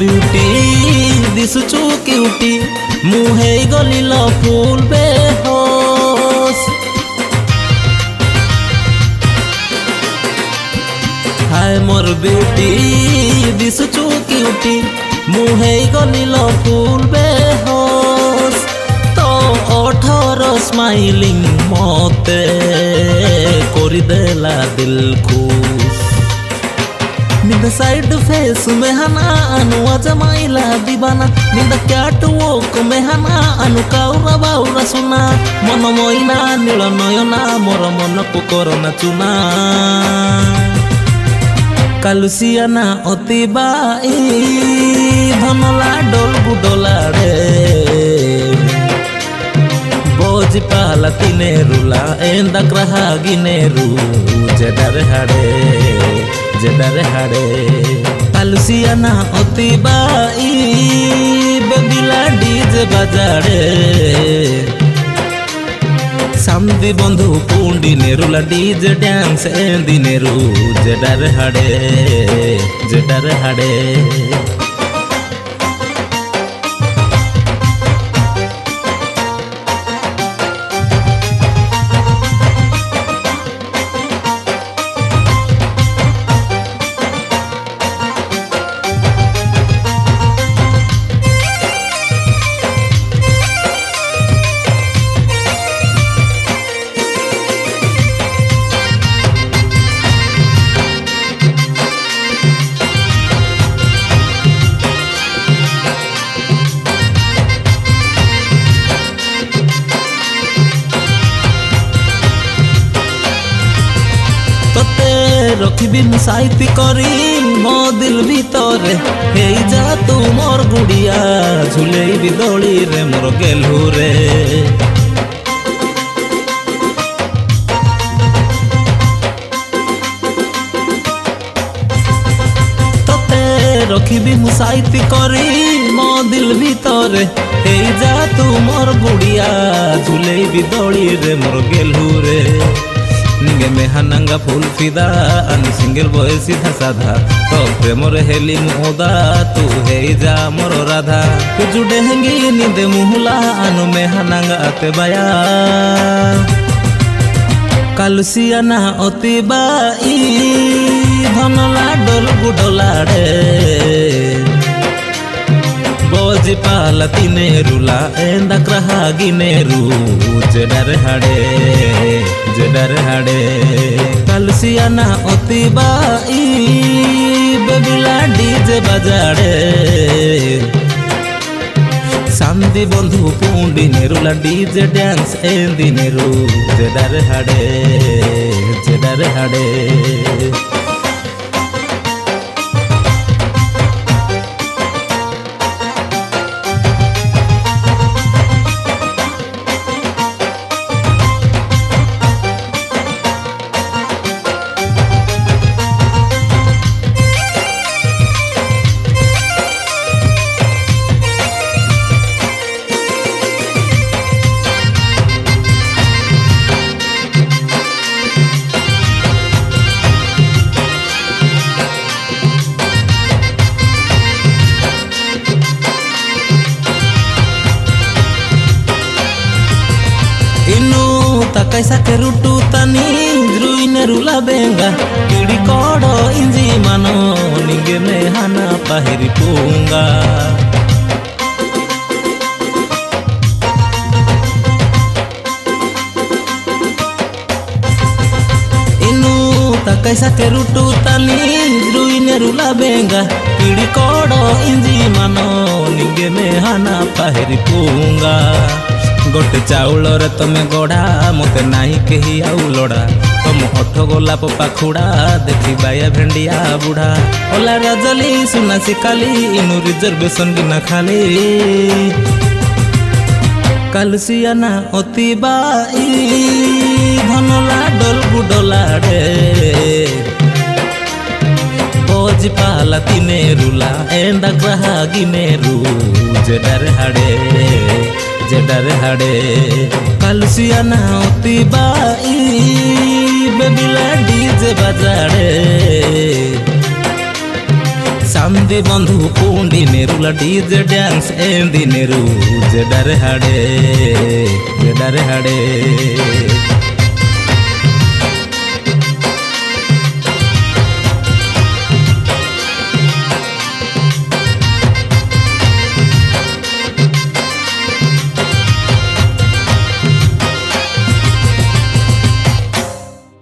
Beauty दिसुचु cutie मुहे Galil फूल बेहोश। हाय मोर beauty दिसुचु cutie मुहे गलिल फूल बेहोश। तो ओठर स्माइलिंग मते कोरी देला दिल खुश। निंदा साइड फेस में हना अनुआ जमाइला दीवाना। निंदा कैट वॉक में हना अनु काउरा बाउरा सुना। मन मोइना नील नयना मोर मन को करना चुना। कालुसियाना अति बाई धनला डोल बुडोला रे। बोझ पाला तिने रुला एंदा ग्रहा गिनेरू जेडर हाडे जेडर हाडे। कालुसियाना अति बाई बेबिला डीजे बजाड़े। सामदी बंधु पुंडी नेरुला डीजे डांस एंदी नेरू जेडर हाडे जेडर हाडे। रखी मुसाइती करी मो दिल भीतरे हे जा तू मोर गुड़िया झूले भी दौड़ी रे मोर गेलू रे। तते रखी मुसाइती करी मो दिल भीतरे हे जा तू मोर गुड़िया झूले भी दौड़ी रे मोर गेलू रे। निगे में हनंगा फूल फिदा अनु सिंगल बॉय सीधा साधा। तो प्रेम रे हेली मोदा तू हे जा मोर राधा। तू जुड़े हेंगी निंदे मुहला अनु में हनंगा आते बाया। कालुसियाना अति बाई धनला डोल गुडोला रे। बोझ पाला तिने रुला एंदा ग्रहा गिनेरू जेडर हाडे जेडर हाडे। कालुसियाना अति बाई बेबिला डीजे बजाड़े। सामदी बंधु पुंडी नेरुला डीजे डांस एंदी नेरू जेडर हाडे जेडर हाडे। कैसा के रुटू तनी द्रुइने रुला बेंगा। किड़ी कोडो इंजी मानो निगे में हना पाहिरी पूंगा। इनु ता कैसा के रुटू तनी द्रुइने रुला बेंगा। किड़ी कोडो इंजी मानो निगे में हना पाहिरी पूंगा। गोटे चाउल रे तमे गढ़ा मते नाही केही आउ लड़ा। तुम ओठ गोलाप पाखुड़ा देखी बाया भेंडिया बुढ़ा। ओला राजली सुना सिकाली इनु रिजर्वेशन बिना खाली। कालुसियाना अति बाई धनला डोल गुडोला रे। बोझ पाला तिने रुला एंदा ग्रहा गिनेरू जेडर हाडे जेडर हाडे। कालुसियाना अति बाई बेबिला डीजे बजाड़े। चांदी बंधु पुंडी नेरुला डीजे डांस एंदी नेरु जेडारे हाडे